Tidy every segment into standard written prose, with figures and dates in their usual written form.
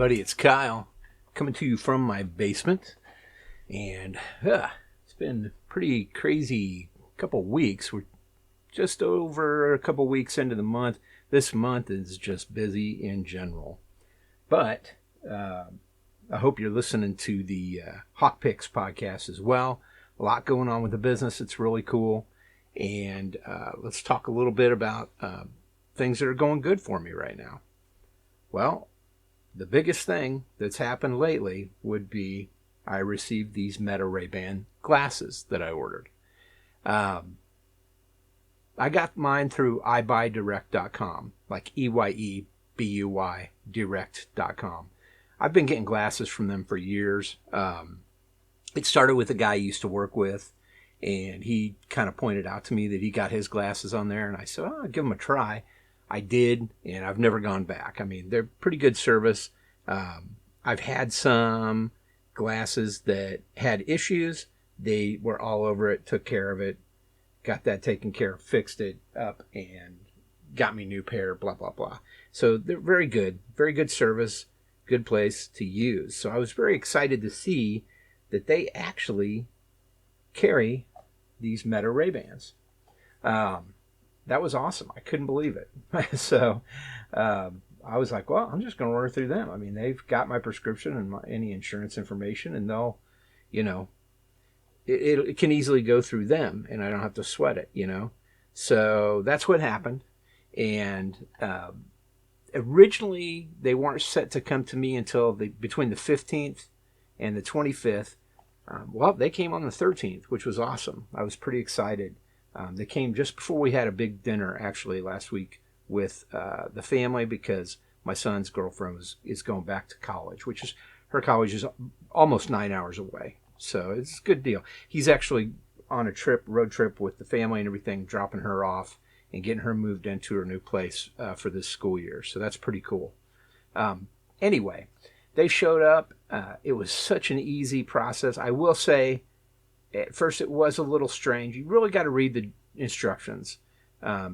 everybody, it's Kyle coming to you from my basement, and it's been a pretty crazy couple weeks. We're just over a couple weeks into the month. This month is just busy in general, but I hope you're listening to the Hawk Picks podcast as well. A lot going on with the business. It's really cool, and let's talk a little bit about things that are going good for me right now. Well, the biggest thing that's happened lately would be I received these Meta Ray-Ban glasses that I ordered. I got mine through eyebuy.direct.com, like EYEBUY direct.com. I've been getting glasses from them for years. It started with a guy I used to work with, and he kind of pointed out to me that he got his glasses on there, and I said, I'll give them a try. I did, and I've never gone back. I mean, they're pretty good service. I've had some glasses that had issues. They were all over it, took care of it, got that taken care of, fixed it up, and got me a new pair, blah, blah, blah. So they're very good service, good place to use. So I was very excited to see that they actually carry these Meta Ray-Bans. That was awesome. I couldn't believe it. So I was like, well, I'm just going to order through them. I mean, they've got my prescription and any insurance information, and they'll, it can easily go through them, and I don't have to sweat it, So that's what happened. And originally, they weren't set to come to me until between the 15th and the 25th. Well, they came on the 13th, which was awesome. I was pretty excited. They came just before we had a big dinner, actually, last week with the family, because my son's girlfriend is going back to college, her college is almost 9 hours away. So it's a good deal. He's actually on a road trip with the family and everything, dropping her off and getting her moved into her new place for this school year. So that's pretty cool. Anyway, they showed up. It was such an easy process. I will say, at first it was a little strange. You really got to read the instructions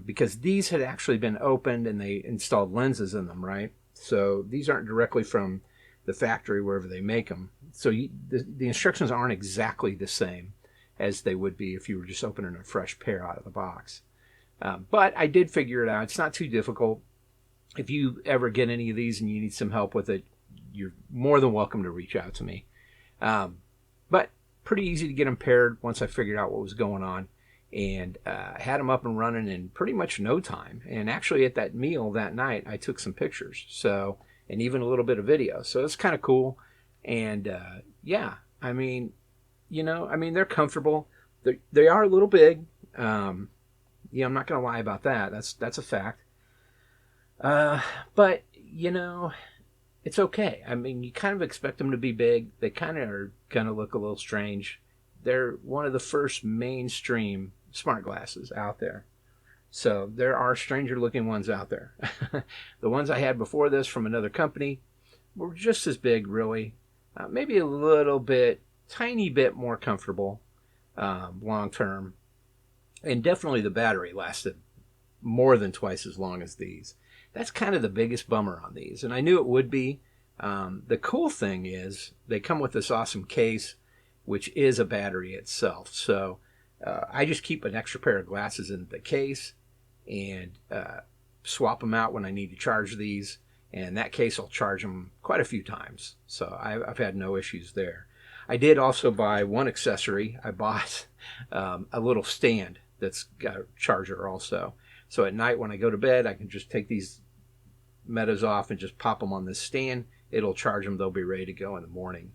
because these had actually been opened and they installed lenses in them, right? So these aren't directly from the factory wherever they make them. So the instructions aren't exactly the same as they would be if you were just opening a fresh pair out of the box. But I did figure it out. It's not too difficult. If you ever get any of these and you need some help with it, you're more than welcome to reach out to me. But pretty easy to get them paired once I figured out what was going on, and had them up and running in pretty much no time. And actually at that meal that night, I took some pictures, and even a little bit of video. So it's kind of cool. And yeah, I mean, they're comfortable. They are a little big. I'm not going to lie about that. That's a fact. But it's okay. I mean, you kind of expect them to be big. They kind of are going to look a little strange. They're one of the first mainstream smart glasses out there. So there are stranger looking ones out there. The ones I had before this from another company were just as big, really. Maybe a little bit, tiny bit more comfortable long term. And definitely the battery lasted more than twice as long as these. That's kind of the biggest bummer on these, and I knew it would be. The cool thing is they come with this awesome case, which is a battery itself. So I just keep an extra pair of glasses in the case and swap them out when I need to charge these, and that case will charge them quite a few times. So I've had no issues there. I did also buy one accessory. I bought a little stand that's got a charger also. So at night when I go to bed, I can just take these Metas off and just pop them on this stand. It'll charge them. They'll be ready to go in the morning.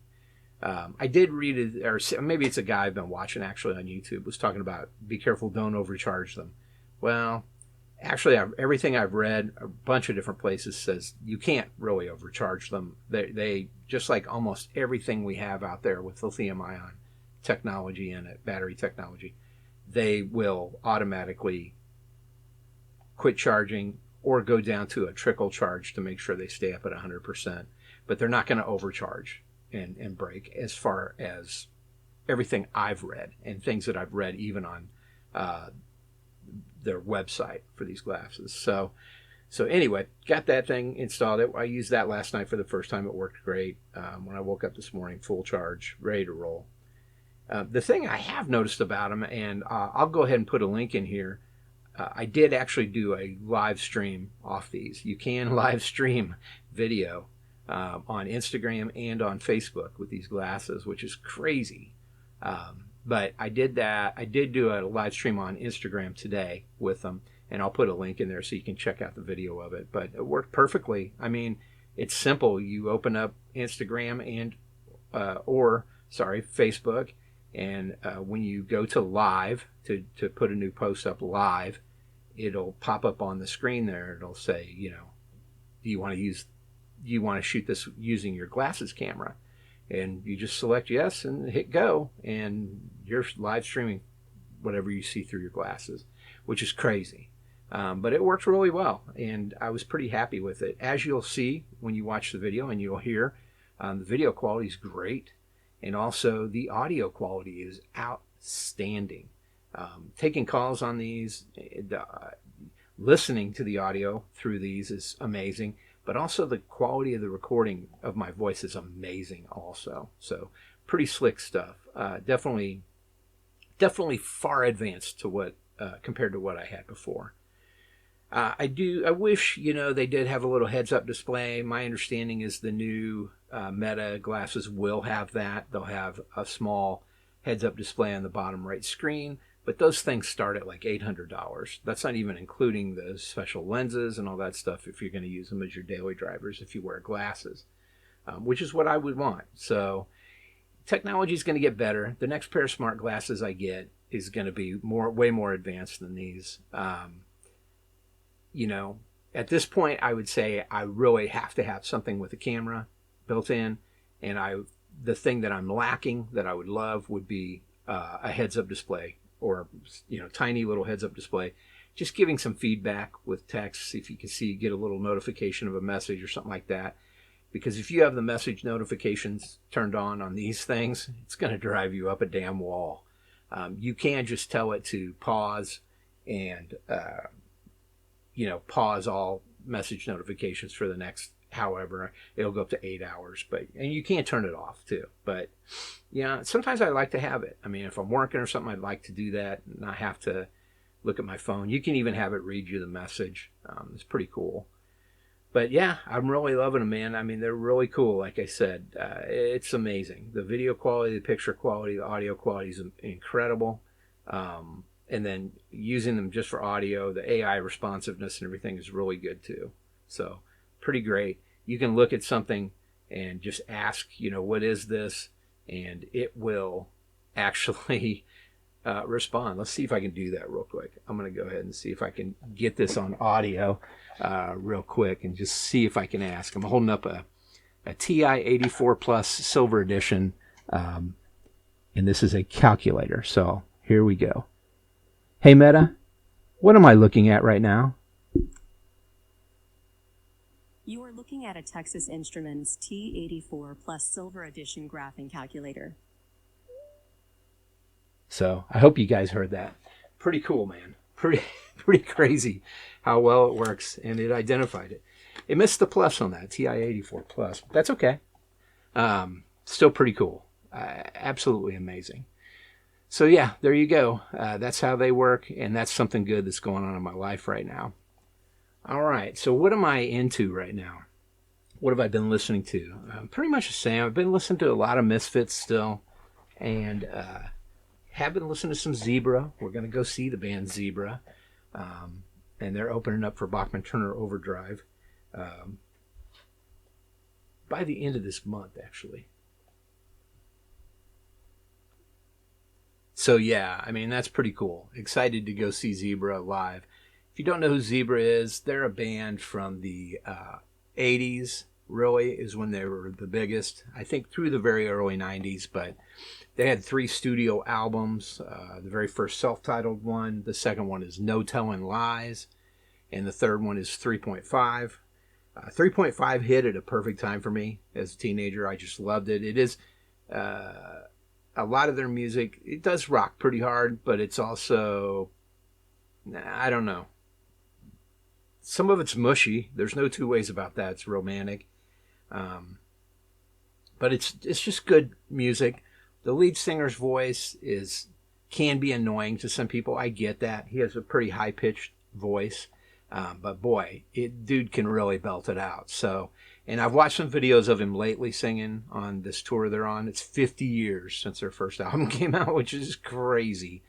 I did read it, or maybe it's a guy I've been watching actually on YouTube, was talking about be careful, don't overcharge them. Well, actually, everything I've read, a bunch of different places says you can't really overcharge them. They just like almost everything we have out there with lithium-ion technology in it, battery technology, they will automatically quit charging or go down to a trickle charge to make sure they stay up at 100%. But they're not going to overcharge and break, as far as everything I've read and things that I've read even on their website for these glasses. So So anyway, got that thing installed. I used that last night for the first time. It worked great. When I woke up this morning, full charge, ready to roll. The thing I have noticed about them, and I'll go ahead and put a link in here. I did actually do a live stream off these. You can live stream video on Instagram and on Facebook with these glasses, which is crazy. But I did that. I did do a live stream on Instagram today with them, and I'll put a link in there so you can check out the video of it. But it worked perfectly. I mean, it's simple. You open up Instagram and Facebook, and when you go to live to put a new post up live, it'll pop up on the screen there. It'll say, do you want to shoot this using your glasses camera? And you just select yes and hit go, and you're live streaming whatever you see through your glasses, which is crazy. But it works really well, and I was pretty happy with it. As you'll see when you watch the video, and you'll hear, the video quality is great, and also the audio quality is outstanding. Taking calls on these, listening to the audio through these is amazing, but also the quality of the recording of my voice is amazing also. So pretty slick stuff. Definitely far advanced to what compared to what I had before. I wish, they did have a little heads-up display. My understanding is the new Meta glasses will have that. They'll have a small heads-up display on the bottom right screen, but those things start at like $800. That's not even including the special lenses and all that stuff if you're going to use them as your daily drivers if you wear glasses, which is what I would want. So technology is going to get better. The next pair of smart glasses I get is going to be way more advanced than these. At this point, I would say I really have to have something with a camera built in, and the thing that I'm lacking that I would love would be a heads-up display, or tiny little heads-up display, just giving some feedback with text. If you can get a little notification of a message or something like that. Because if you have the message notifications turned on these things, it's going to drive you up a damn wall. You can just tell it to pause and pause all message notifications for the next however. It'll go up to 8 hours, and you can't turn it off too. But sometimes I like to have it. I mean, if I'm working or something, I'd like to do that and not have to look at my phone. You can even have it read you the message. It's pretty cool. But yeah, I'm really loving them, man. I mean, they're really cool. Like I said, it's amazing. The video quality, the picture quality, the audio quality is incredible. And then using them just for audio, the AI responsiveness and everything is really good too. So pretty great. You can look at something and just ask, what is this? And it will actually respond. Let's see if I can do that real quick. I'm going to go ahead and see if I can get this on audio real quick and just see if I can ask. I'm holding up a TI-84 Plus Silver Edition, and this is a calculator. So here we go. Hey Meta, what am I looking at right now? You are looking at a Texas Instruments T84 Plus Silver Edition graphing calculator. So I hope you guys heard that. Pretty cool, man. Pretty crazy how well it works, and it identified it. It missed the plus on that, TI-84 Plus. That's okay. Still pretty cool. Absolutely amazing. So yeah, there you go. That's how they work, and that's something good that's going on in my life right now. All right, so what am I into right now? What have I been listening to? Pretty much the same. I've been listening to a lot of Misfits still, and have been listening to some Zebra. We're going to go see the band Zebra, and they're opening up for Bachman Turner Overdrive by the end of this month, actually. So yeah, I mean, that's pretty cool. Excited to go see Zebra live. If you don't know who Zebra is, they're a band from the 80s, really, is when they were the biggest. I think through the very early 90s, but they had 3 studio albums. The very first self-titled one. The second one is No Telling Lies. And the third one is 3.5. 3.5 hit at a perfect time for me as a teenager. I just loved it. It is... a lot of their music, it does rock pretty hard, but it's also, I don't know. some of it's mushy. There's no two ways about that. It's romantic. Um, but it's just good music. The lead singer's voice can be annoying to some people. I get that. He has a pretty high pitched voice, but boy, dude can really belt it out. So, and I've watched some videos of him lately singing on this tour they're on. It's 50 years since their first album came out, which is crazy.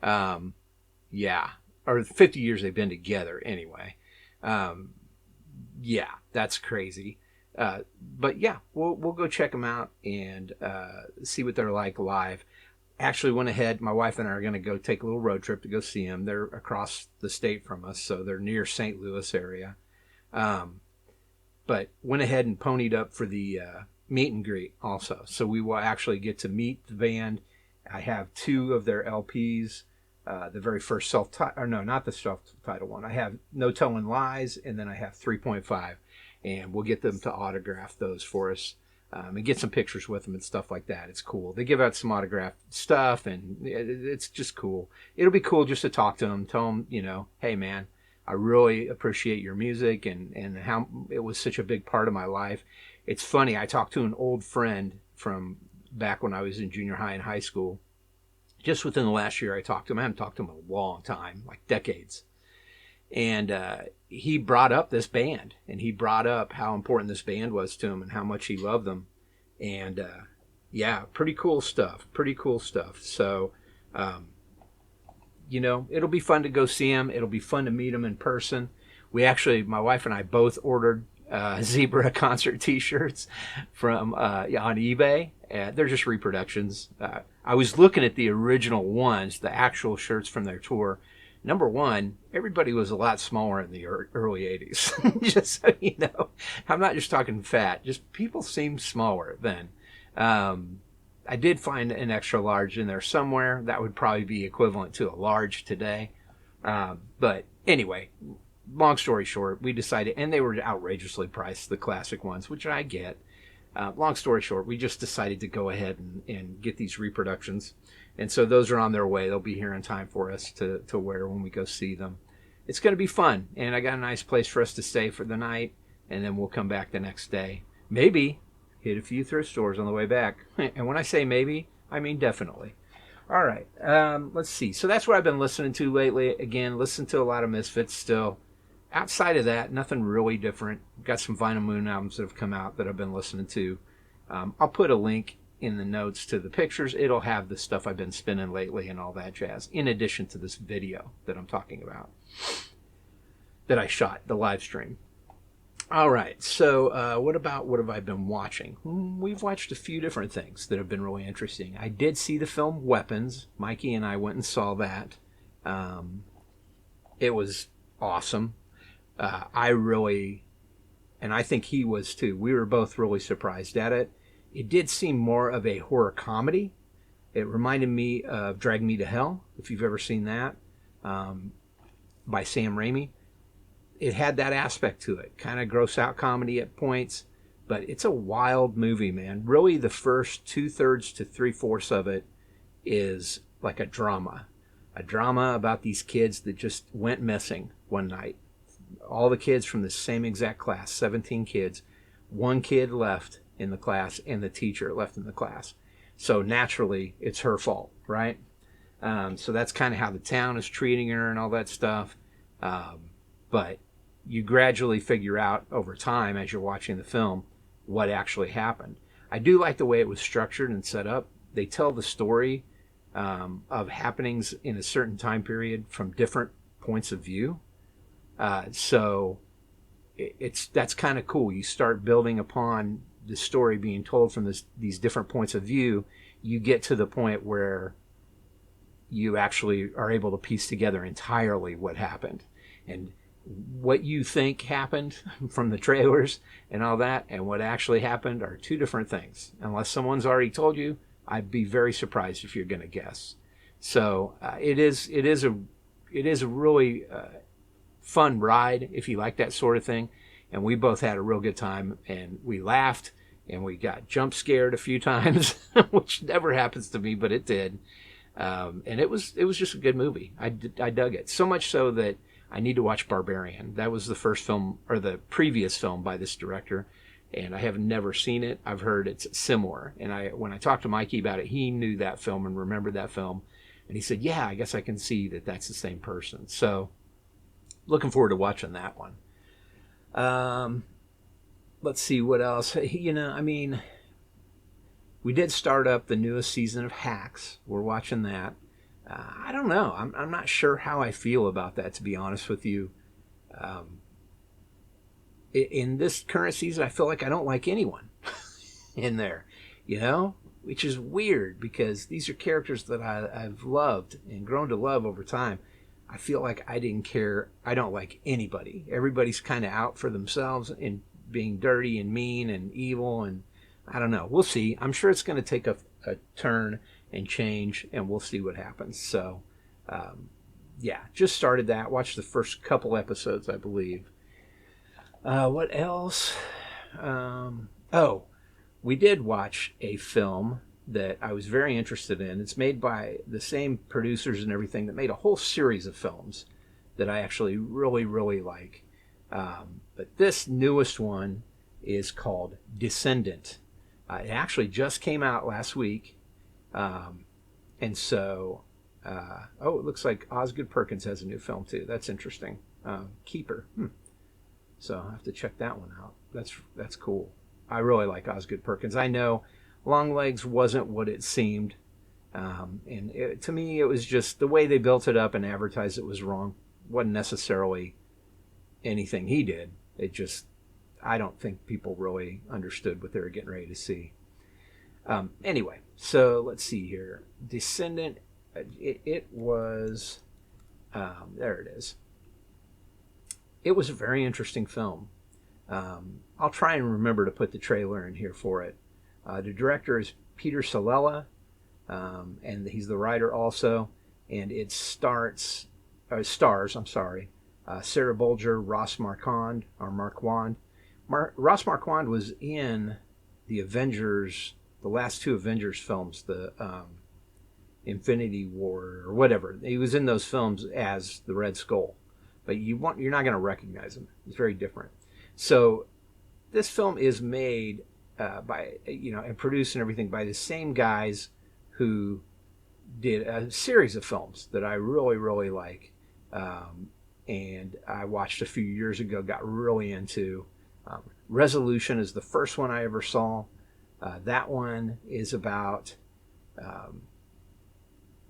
Yeah, or 50 years they've been together anyway. Yeah, that's crazy. But yeah, we'll go check them out and see what they're like live. Actually went ahead, my wife and I are going to go take a little road trip to go see them. They're across the state from us, so they're near St. Louis area. But went ahead and ponied up for the meet and greet also. So we will actually get to meet the band. I have 2 of their LPs. The very first not the self-titled one. I have No Telling Lies, and then I have 3.5. And we'll get them to autograph those for us and get some pictures with them and stuff like that. It's cool. They give out some autographed stuff, and it's just cool. It'll be cool just to talk to them, tell them, hey, man, I really appreciate your music and how it was such a big part of my life. It's funny. I talked to an old friend from back when I was in junior high and high school. Just within the last year, I talked to him. I haven't talked to him in a long time, like decades. And he brought up this band, and he brought up how important this band was to him and how much he loved them. And yeah, pretty cool stuff. So, it'll be fun to go see him. It'll be fun to meet him in person. My wife and I both ordered Zebra concert T-shirts from on eBay. They're just reproductions. I was looking at the original ones, the actual shirts from their tour. Number one, everybody was a lot smaller in the early 80s. Just so you know. I'm not just talking fat. Just people seemed smaller then. I did find an extra large in there somewhere. That would probably be equivalent to a large today. But anyway, long story short, we decided, and they were outrageously priced, the classic ones, which I get. Long story short, we just decided to go ahead and get these reproductions. And so those are on their way. They'll be here in time for us to wear when we go see them. It's going to be fun. And I got a nice place for us to stay for the night. And then we'll come back the next day. Maybe hit a few thrift stores on the way back. And when I say maybe, I mean definitely. All right. Let's see. So that's what I've been listening to lately. Again, listen to a lot of Misfits still. Outside of that, nothing really different. Got some Vinyl Moon albums that have come out that I've been listening to. I'll put a link in the notes to the pictures. It'll have the stuff I've been spinning lately and all that jazz, in addition to this video that I'm talking about that I shot, the live stream. All right, so what have I been watching? We've watched a few different things that have been really interesting. I did see the film Weapons. Mikey and I went and saw that. It was awesome. And I think he was too. We were both really surprised at it. It did seem more of a horror comedy. It reminded me of Drag Me to Hell, if you've ever seen that, by Sam Raimi. It had that aspect to it, kind of gross out comedy at points, but it's a wild movie, man. Really, the first 2/3 to 3/4 of it is like a drama about these kids that just went missing one night. All the kids from the same exact class, 17 kids. One kid left in the class, and the teacher left in the class. So naturally, it's her fault, right? So that's kind of how the town is treating her and all that stuff. But you gradually figure out over time as you're watching the film what actually happened. I do like the way it was structured and set up. They tell the story of happenings in a certain time period from different points of view. So that's kind of cool. You start building upon the story being told from these different points of view. You get to the point where you actually are able to piece together entirely what happened. And what you think happened from the trailers and all that and what actually happened are two different things. Unless someone's already told you, I'd be very surprised if you're going to guess. So it is a really fun ride if you like that sort of thing. And we both had a real good time, and we laughed, and we got jump scared a few times, which never happens to me, but it did. And it was just a good movie. I dug it so much so that I need to watch Barbarian. That was the first film, or the previous film by this director, and I have never seen it. I've heard it's similar, and when I talked to Mikey about it, he knew that film and remembered that film, and he said, "Yeah, I guess I can see that that's the same person." So, looking forward to watching that one. Let's see what else. I mean, we did start up the newest season of Hacks. We're watching that. I don't know. I'm not sure how I feel about that, to be honest with you. In this current season, I feel like I don't like anyone in there, which is weird because these are characters that I've loved and grown to love over time. I feel like I didn't care. I don't like anybody. Everybody's kind of out for themselves and being dirty and mean and evil, and I don't know. We'll see. I'm sure it's going to take a turn and change, and we'll see what happens. So, yeah, just started that. Watched the first couple episodes, I believe. What else? We did watch a film that I was very interested in. It's made by the same producers and everything that made a whole series of films that I actually really, really like. But this newest one is called Descendant. It actually just came out last week. And so, it looks like Osgood Perkins has a new film too. That's interesting. Keeper. So I'll have to check that one out. That's cool. I really like Osgood Perkins. I know Longlegs wasn't what it seemed. To me, it was just the way they built it up and advertised it was wrong. Wasn't necessarily anything he did. I don't think people really understood what they were getting ready to see. Anyway, so let's see here. Descendant, it was, there it is. It was a very interesting film. I'll try and remember to put the trailer in here for it. The director is Peter Salella, and he's the writer also. And it stars, Sarah Bolger, Ross Marquand. Ross Marquand was in the Avengers, the last two Avengers films, the Infinity War or whatever. He was in those films as the Red Skull, but you're not going to recognize him. It's very different. So this film is made by and produced and everything by the same guys who did a series of films that I really, really like. And I watched a few years ago, got really into. Resolution is the first one I ever saw. That one is about,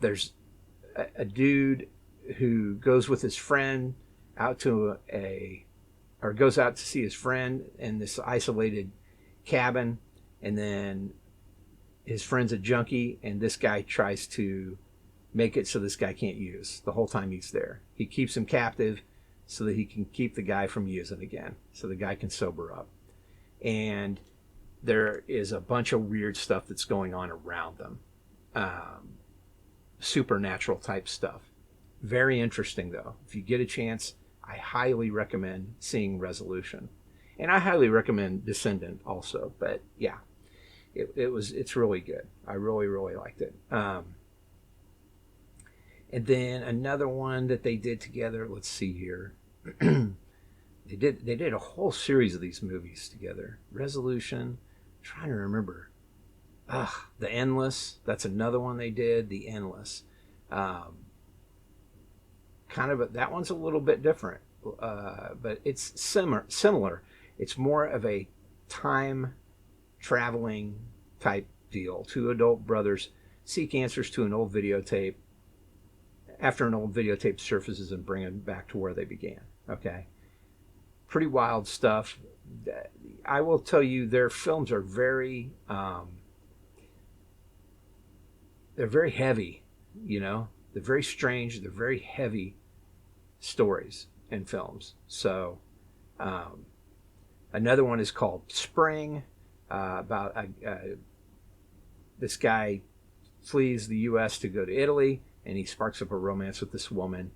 there's a dude who goes with his friend goes out to see his friend in this isolated cabin, and then his friend's a junkie, and this guy tries to make it so this guy can't use the whole time he's there. He keeps him captive so that he can keep the guy from using again, so the guy can sober up. And there is a bunch of weird stuff that's going on around them. Supernatural type stuff. Very interesting, though. If you get a chance, I highly recommend seeing Resolution. And I highly recommend Descendant also. But yeah, it's really good. I really, really liked it. And then another one that they did together, let's see here. They did a whole series of these movies together. Resolution, I'm trying to remember. The Endless, that's another one they did, The Endless. That one's a little bit different, but it's similar. It's more of a time traveling type deal. Two adult brothers seek answers to an old videotape after an old videotape surfaces and bring them back to where they began. Okay. Pretty wild stuff. I will tell you, their films are very, they're very heavy, They're very strange. They're very heavy stories and films. So, another one is called Spring, about this guy flees the U.S. to go to Italy, and he sparks up a romance with this woman.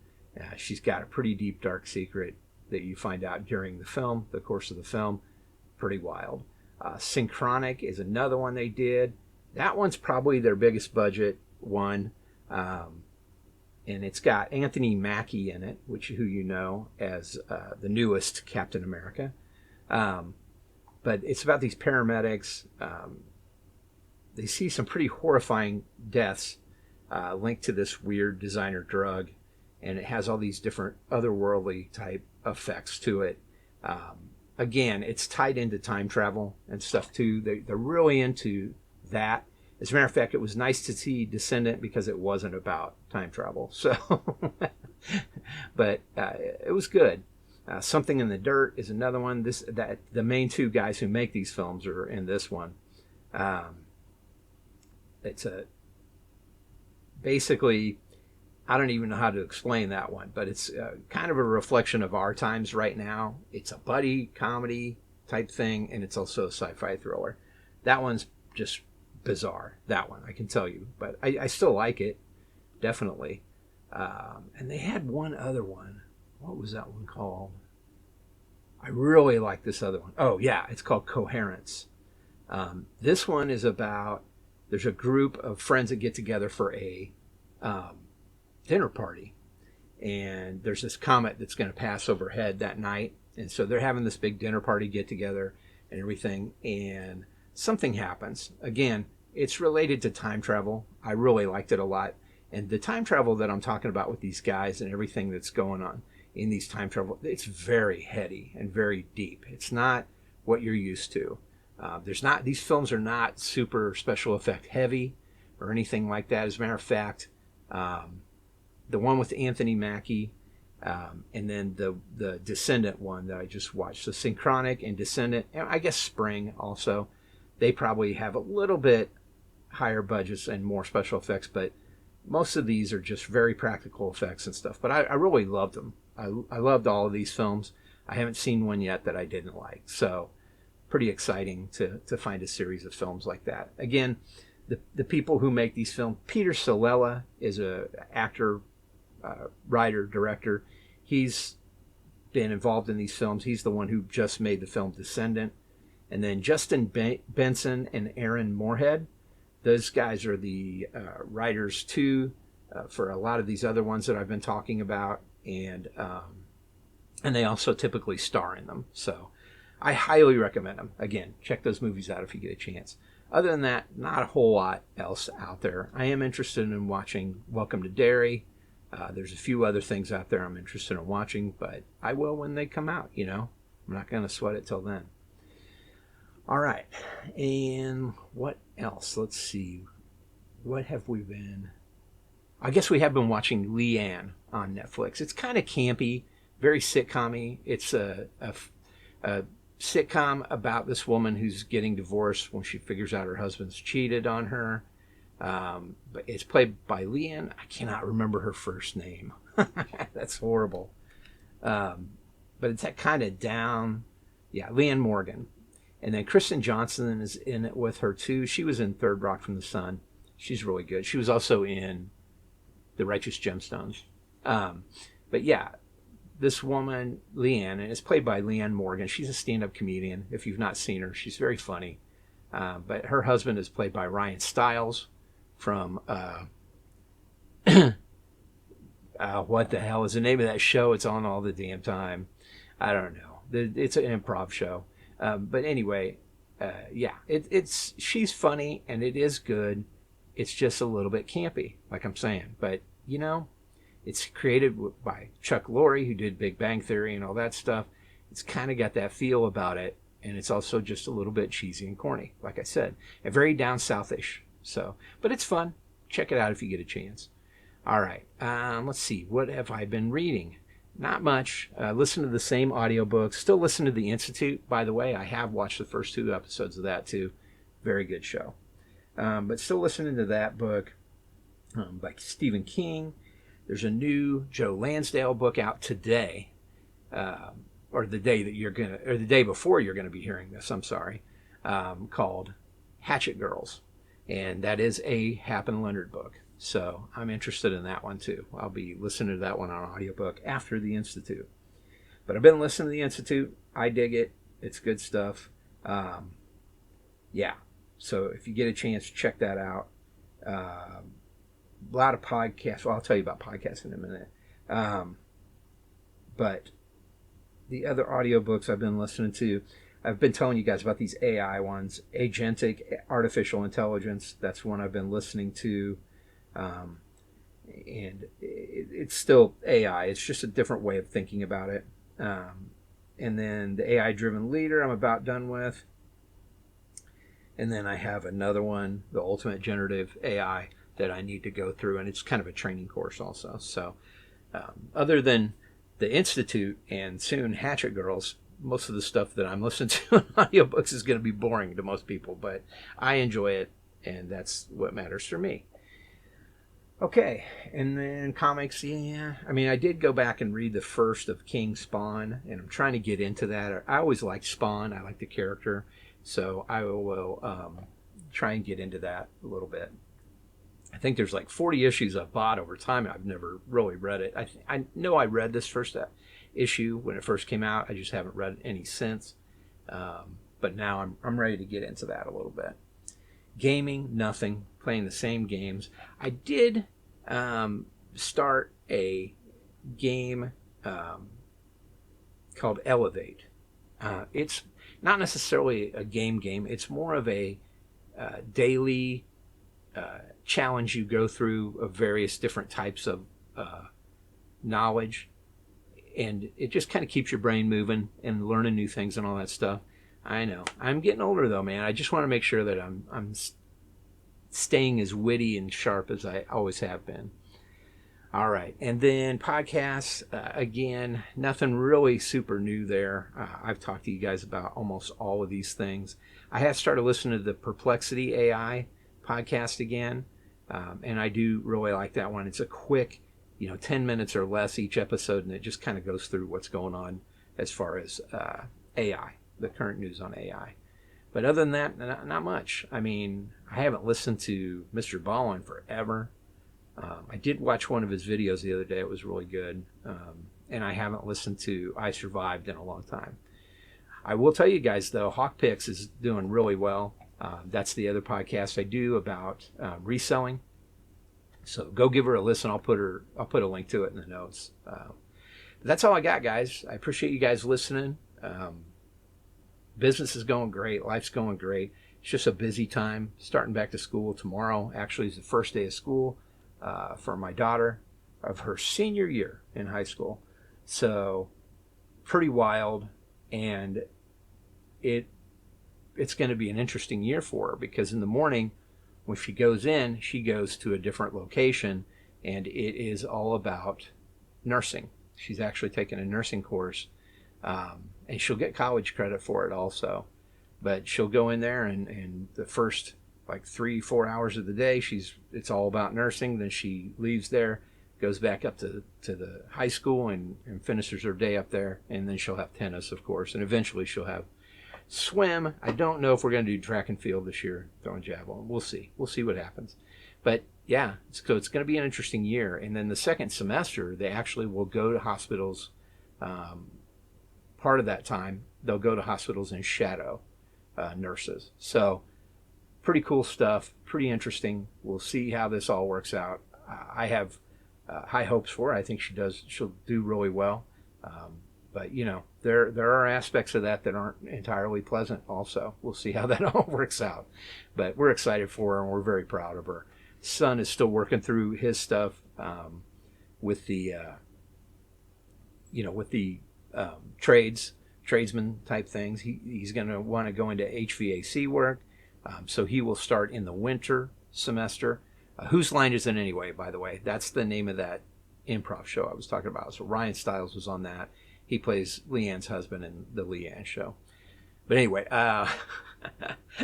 She's got a pretty deep, dark secret that you find out during the course of the film. Pretty wild. Synchronic is another one they did. That one's probably their biggest budget one. and it's got Anthony Mackie in it, who you know as the newest Captain America. Um, but it's about these paramedics. They see some pretty horrifying deaths linked to this weird designer drug, and it has all these different otherworldly type effects to it. Again, it's tied into time travel and stuff too. They're really into that. As a matter of fact, it was nice to see Descendant because it wasn't about time travel. So, but it was good. Something in the Dirt is another one. The main two guys who make these films are in this one. It's basically, I don't even know how to explain that one, but it's kind of a reflection of our times right now. It's a buddy comedy type thing, and it's also a sci-fi thriller. That one's just bizarre, that one, I can tell you, but I still like it, definitely. And they had one other one. What was that one called? I really like this other one. Oh yeah, it's called Coherence. This one is about, there's a group of friends that get together for a dinner party, and there's this comet that's going to pass overhead that night, and so they're having this big dinner party get together and everything, and something happens. Again, it's related to time travel. I really liked it a lot, and the time travel that I'm talking about with these guys and everything that's going on in these time travel, it's very heady and very deep. It's not what you're used to. These films are not super special effect heavy or anything like that. As a matter of fact, the one with Anthony Mackie, and then the Descendant one that I just watched, the Synchronic and Descendant, and I guess Spring also, they probably have a little bit higher budgets and more special effects, but most of these are just very practical effects and stuff. But I really loved them. I loved all of these films. I haven't seen one yet that I didn't like. So pretty exciting to find a series of films like that. Again, the people who make these films, Peter Solella is a actor, writer, director. He's been involved in these films. He's the one who just made the film Descendant. And then Justin Benson and Aaron Moorhead, those guys are the writers too for a lot of these other ones that I've been talking about, and they also typically star in them. So I highly recommend them. Again, check those movies out if you get a chance. Other than that, not a whole lot else out there. I am interested in watching Welcome to Derry. There's a few other things out there I'm interested in watching, but I will when they come out, you know. I'm not going to sweat it till then. All right. And what else? Let's see. What have we been... I guess we have been watching Leanne on Netflix. It's kind of campy, very sitcom-y. It's a sitcom about this woman who's getting divorced when she figures out her husband's cheated on her. But it's played by Leanne. I cannot remember her first name. That's horrible. But it's that kind of down. Yeah, Leanne Morgan. And then Kristen Johnson is in it with her too. She was in Third Rock from the Sun. She's really good. She was also in The Righteous Gemstones. But yeah, this woman, Leanne, and it's played by Leanne Morgan. She's a stand-up comedian. If you've not seen her, she's very funny. But her husband is played by Ryan Stiles from what the hell is the name of that show? It's on all the damn time. I don't know. It's an improv show. But anyway, yeah, she's funny and it is good. It's just a little bit campy, like I'm saying. But, you know, it's created by Chuck Lorre, who did Big Bang Theory and all that stuff. It's kind of got that feel about it. And it's also just a little bit cheesy and corny, like I said. And very down south-ish. So, but it's fun. Check it out if you get a chance. All right. Let's see. What have I been reading? Not much. Listen to the same audiobooks. Still listen to The Institute, by the way. I have watched the first 2 episodes of that, too. Very good show. But still listening to that book by Stephen King. There's a new Joe Lansdale book out today, or the day that or the day before you're gonna be hearing this. I'm sorry, called Hatchet Girls, and that is a Hap and Leonard book. So I'm interested in that one too. I'll be listening to that one on audiobook after The Institute. But I've been listening to The Institute. I dig it. It's good stuff. Yeah. So if you get a chance, check that out. a lot of podcasts. Well, I'll tell you about podcasts in a minute. But the other audiobooks I've been listening to, I've been telling you guys about these AI ones, agentic artificial intelligence. That's one I've been listening to. And it's still AI. It's just a different way of thinking about it. And then the AI-driven leader I'm about done with. And then I have another one, the ultimate generative AI, that I need to go through. And it's kind of a training course also. So other than the Institute and soon Hatchet Girls, most of the stuff that I'm listening to in audiobooks is going to be boring to most people. But I enjoy it, and that's what matters for me. Okay, and then comics, yeah. I mean, I did go back and read the first of King Spawn, and I'm trying to get into that. I always liked Spawn. I like the character, so I will try and get into that a little bit. I think there's like 40 issues I've bought over time, and I've never really read it. I know I read this first issue when it first came out. I just haven't read any since. But now I'm ready to get into that a little bit. Gaming, nothing. Playing the same games. I did start a game called Elevate. It's not necessarily a game. It's more of a daily challenge you go through of various different types of knowledge. And it just kind of keeps your brain moving and learning new things and all that stuff. I know. I'm getting older though, man. I just want to make sure that I'm staying as witty and sharp as I always have been. All right. And then podcasts, again, nothing really super new there. I've talked to you guys about almost all of these things. I have started listening to the Perplexity AI podcast again. And I do really like that one. It's a quick, 10 minutes or less each episode, and it just kind of goes through what's going on as far as AI, the current news on AI. But other than that, not much. I mean, I haven't listened to Mr. Ballin forever. I did watch one of his videos the other day. It was really good. And I haven't listened to I Survived in a long time. I will tell you guys, though, Hawk Picks is doing really well. That's the other podcast I do about reselling. So go give her a listen. I'll put a link to it in the notes. That's all I got, guys. I appreciate you guys listening. Business is going great. Life's going great. It's just a busy time. Starting back to school tomorrow. Actually, is the first day of school for my daughter of her senior year in high school. So pretty wild, and it's going to be an interesting year for her because in the morning when she goes to a different location, and it is all about nursing. She's actually taking a nursing course. And she'll get college credit for it also. But she'll go in there and the first like 3-4 hours of the day, it's all about nursing. Then she leaves there, goes back up to the high school and finishes her day up there. And then she'll have tennis, of course. And eventually she'll have swim. I don't know if we're going to do track and field this year, throwing javelin. We'll see. We'll see what happens. But yeah, it's going to be an interesting year. And then the second semester, they actually will go to hospitals. Part of that time, they'll go to hospitals and shadow nurses. So pretty cool stuff, pretty interesting. We'll see how this all works out. I have high hopes for her. I think she'll do really well. But there are aspects of that aren't entirely pleasant also. We'll see how that all works out. But we're excited for her, and we're very proud of her. Son is still working through his stuff with the tradesman type things. He's going to want to go into HVAC work. So he will start in the winter semester. Whose Line Is It Anyway, by the way? That's the name of that improv show I was talking about. So Ryan Stiles was on that. He plays Leanne's husband in the Leanne show. But anyway,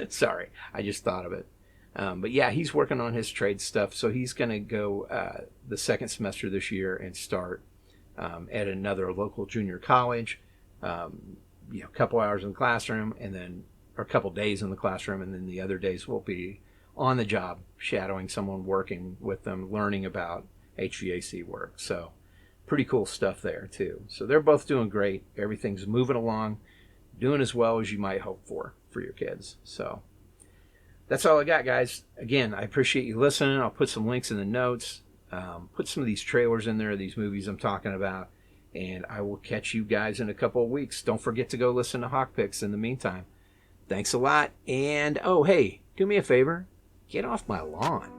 sorry, I just thought of it. But yeah, he's working on his trade stuff. So he's going to go the second semester this year and start at another local junior college. A couple hours in the classroom, or a couple days in the classroom, and then the other days will be on the job, shadowing someone, working with them, learning about HVAC work. So pretty cool stuff there too. So they're both doing great. Everything's moving along, doing as well as you might hope for your kids. So That's all I got, guys. Again, I appreciate you listening. I'll put some links in the notes. Put some of these trailers in there, these movies I'm talking about, and I will catch you guys in a couple of weeks. Don't forget to go listen to Hawk Picks in the meantime. Thanks a lot, and oh, hey, do me a favor. Get off my lawn.